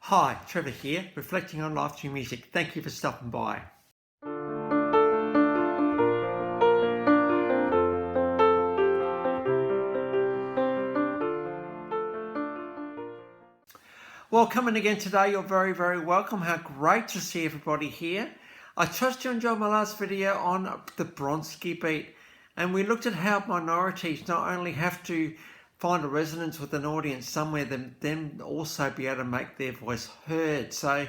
Hi, Trevor here, reflecting on life through music. Thank you for stopping by. Well, coming again today, you're very, very welcome. How great to see everybody here. I trust you enjoyed my last video on the Bronski beat, and we looked at how minorities not only have to find a resonance with an audience somewhere, then also be able to make their voice heard. So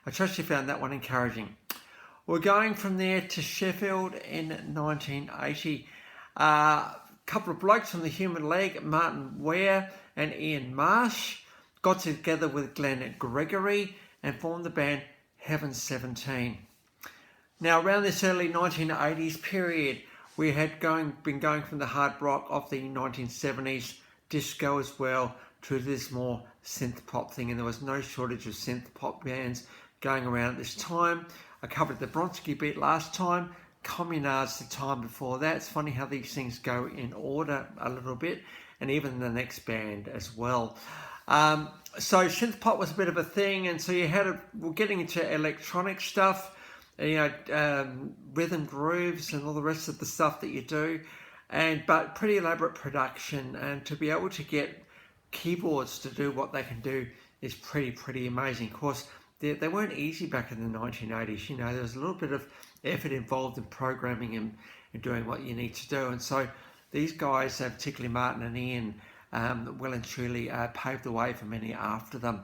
I trust you found that one encouraging. We're going from there to Sheffield in 1980. A couple of blokes from the Human League, Martin Ware and Ian Marsh, got together with Glenn Gregory and formed the band Heaven 17. Now, around this early 1980s period, we had been going from the hard rock of the 1970s, disco as well, to this more synth pop thing, and there was no shortage of synth pop bands going around at this time. I covered the Bronski beat last time, Communards the time before that. It's funny how these things go in order a little bit, and even the next band as well. So synth pop was a bit of a thing, and so we're getting into electronic stuff, rhythm grooves and all the rest of the stuff that you do, but pretty elaborate production, and to be able to get keyboards to do what they can do is pretty amazing. Of course, they weren't easy back in the 1980s. There was a little bit of effort involved in programming and doing what you need to do, and so these guys, particularly Martin and Ian, well and truly paved the way for many after them.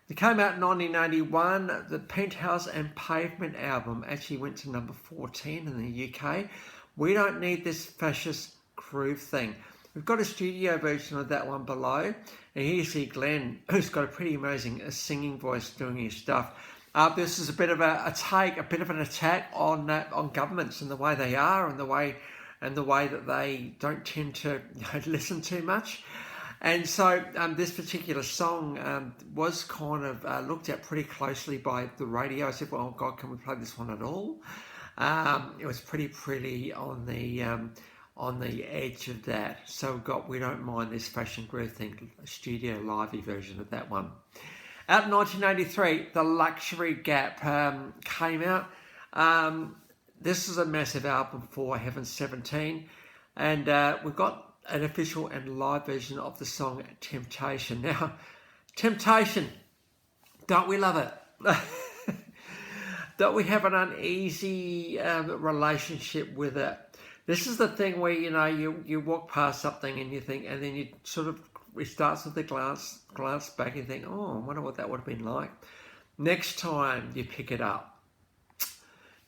They came out in 1981. The Penthouse and Pavement album actually went to number 14 in the UK. We Don't Need This Fascist Groove Thing. We've got a studio version of that one below. And here you see Glenn, who's got a pretty amazing singing voice doing his stuff. This is a bit of a bit of an attack on governments and the way they are, and the way that they don't tend to listen too much. And so this particular song was kind of looked at pretty closely by the radio. I said, well, God, can we play this one at all? It was pretty on the edge of that. So we've got We Don't Mind This Fashion Groove Thing, a studio lively version of that one. Out in 1983, The Luxury Gap came out. This is a massive album for Heaven 17, and we've got an official and live version of the song Temptation. Now, Temptation, don't we love it? Don't we have an uneasy relationship with it? This is the thing where, you walk past something and you think, and then you it starts with the glance back and think, oh, I wonder what that would have been like. Next time you pick it up.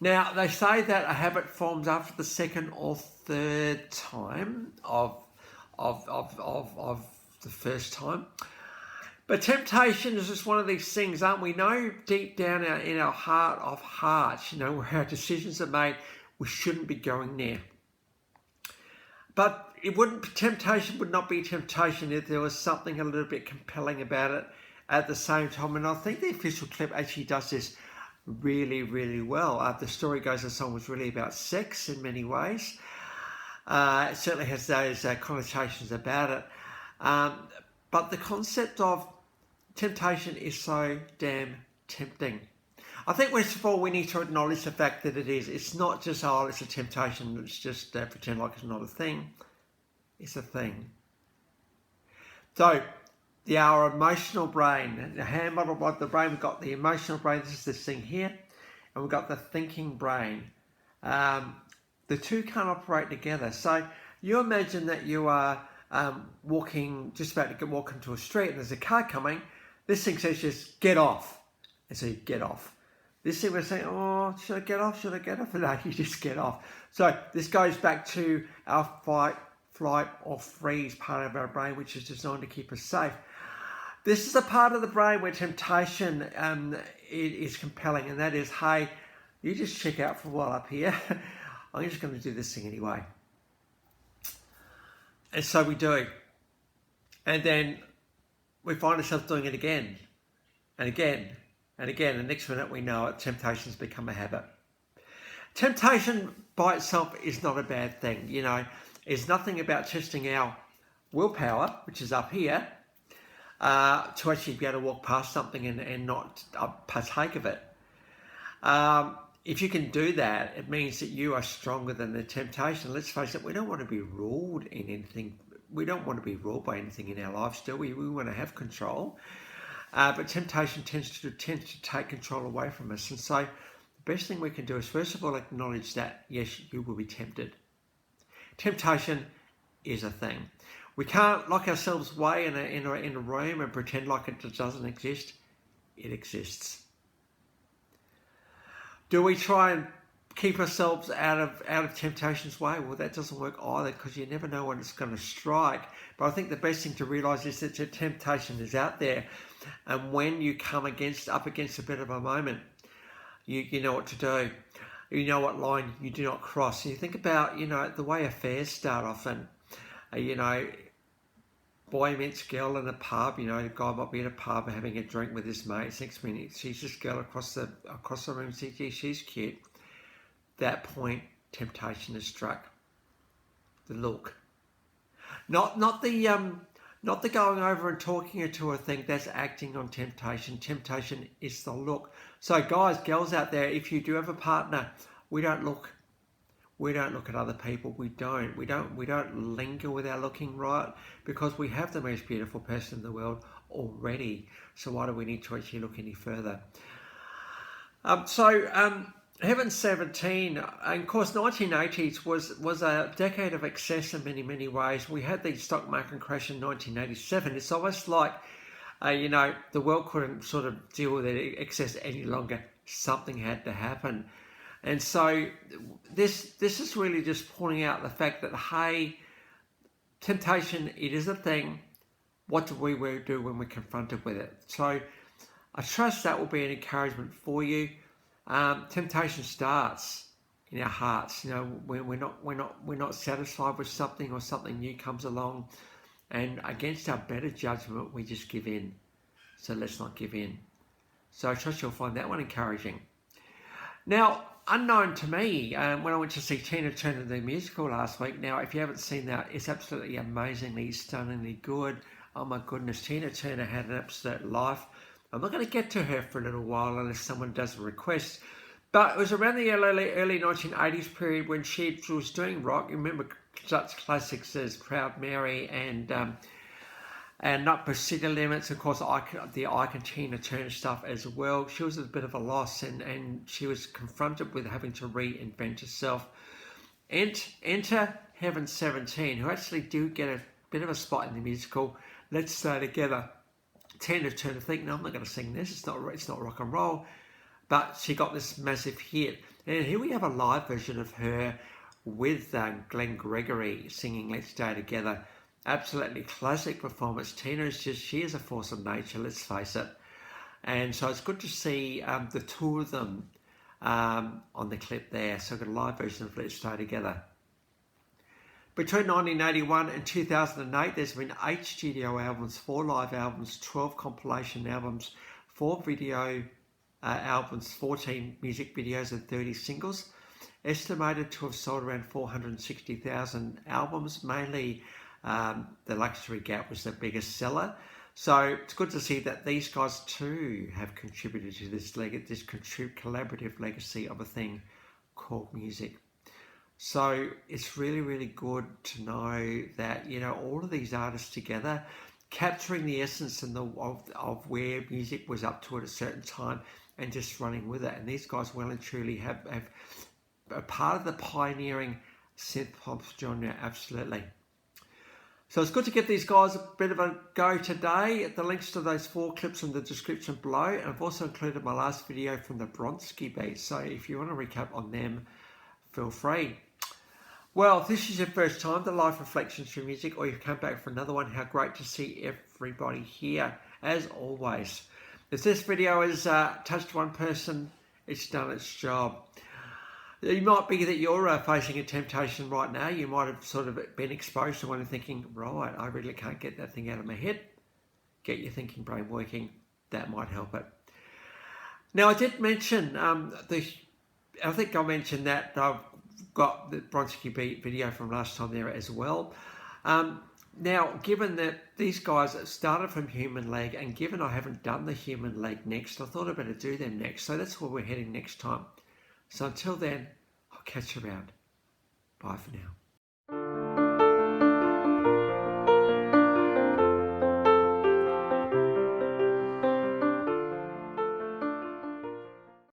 Now, they say that a habit forms after the second or third time of the first time. But temptation is just one of these things, aren't we? Know deep down in our heart of hearts, where our decisions are made, we shouldn't be going there. But temptation would not be temptation if there was something a little bit compelling about it at the same time. And I think the official clip actually does this really well. The story goes, the song was really about sex in many ways. It certainly has those connotations about it. But the concept of temptation is so damn tempting. I think, first of all, we need to acknowledge the fact that it is. It's not just, it's a temptation. Let's just pretend like it's not a thing. It's a thing. So, our emotional brain, the hand model of the brain, we've got the emotional brain, this is this thing here, and we've got the thinking brain. The two can't operate together. So you imagine that you are just about to walk into a street and there's a car coming. This thing says just get off. And so you get off. This thing was saying, oh, should I get off? Should I get off? And no, you just get off. So this goes back to our fight, flight or freeze part of our brain, which is designed to keep us safe. This is a part of the brain where temptation is compelling, and that is, hey, you just check out for a while up here. I'm just going to do this thing anyway. And so we do. And then we find ourselves doing it again and again and again. And next minute we know it, temptation's become a habit. Temptation by itself is not a bad thing. It's nothing about testing our willpower, which is up here, to actually be able to walk past something and not partake of it. If you can do that, it means that you are stronger than the temptation. Let's face it, we don't want to be ruled in anything. We don't want to be ruled by anything in our lives, do we? We want to have control. But temptation tends to take control away from us. And so the best thing we can do is, first of all, acknowledge that, yes, you will be tempted. Temptation is a thing. We can't lock ourselves away in a room and pretend like it doesn't exist. It exists. Do we try and keep ourselves out of temptation's way? Well, that doesn't work either, because you never know when it's going to strike. But I think the best thing to realise is that your temptation is out there, and when you come up against a bit of a moment, you know what to do. You know what line you do not cross. And you think about, the way affairs start often. Boy meets girl in a pub. The guy might be in a pub having a drink with his mates. Next minute, sees this girl across the room. Sees she's cute. That point, temptation is struck. The look, not the going over and talking her to a thing. That's acting on temptation. Temptation is the look. So guys, girls out there, if you do have a partner, we don't look at other people. We don't linger with our looking, right? Because we have the most beautiful person in the world already. So why do we need to actually look any further? Heaven 17, and of course 1980s was a decade of excess in many ways. We had the stock market crash in 1987. It's almost like, the world couldn't sort of deal with the excess any longer. Something had to happen. And so this is really just pointing out the fact that, hey, temptation, it is a thing. What do we do when we're confronted with it? So I trust that will be an encouragement for you. Temptation starts in our hearts. We're not satisfied with something, or something new comes along, and against our better judgment, we just give in. So let's not give in. So I trust you'll find that one encouraging. Now, unknown to me, when I went to see Tina Turner the musical last week. Now, if you haven't seen that, it's absolutely amazingly, stunningly good. Oh my goodness, Tina Turner had an absolute life. I'm not going to get to her for a little while unless someone does a request. But it was around the early 1980s period when she was doing rock. You remember such classics as Proud Mary and Not But City Limits, of course, the Icon Tina Turner stuff as well. She was a bit of a loss, and she was confronted with having to reinvent herself. Enter Heaven 17, who actually do get a bit of a spot in the musical Let's Stay Together. Tina Turner think, no, I'm not going to sing this. It's not rock and roll. But she got this massive hit. And here we have a live version of her with Glenn Gregory singing Let's Stay Together. Absolutely classic performance. Tina she is a force of nature, let's face it. And so it's good to see the two of them on the clip there. So I've got a live version of Let's Stay Together. Between 1981 and 2008, there's been 8 studio albums, 4 live albums, 12 compilation albums, 4 video albums, 14 music videos and 30 singles. Estimated to have sold around 460,000 albums. Mainly the Luxury Gap was the biggest seller. So it's good to see that these guys too have contributed to this collaborative legacy of a thing called music. So it's really good to know that, all of these artists together capturing the essence of where music was up to at a certain time and just running with it. And these guys well and truly have a part of the pioneering synth pop genre, absolutely. So it's good to give these guys a bit of a go today. The links to those 4 clips in the description below. And I've also included my last video from the Bronski beat. So if you want to recap on them, feel free. Well, if this is your first time to Live Reflections through Music, or you've come back for another one, how great to see everybody here, as always. If this video has touched one person, it's done its job. It might be that you're facing a temptation right now. You might have sort of been exposed to one and thinking, right, I really can't get that thing out of my head. Get your thinking brain working. That might help it. Now, I did mention, I think I mentioned that I've got the Bronski beat video from last time there as well. Now, given that these guys started from human leg, and given I haven't done the human leg next, I thought I'd better do them next. So that's where we're heading next time. So until then, I'll catch you around. Bye for now.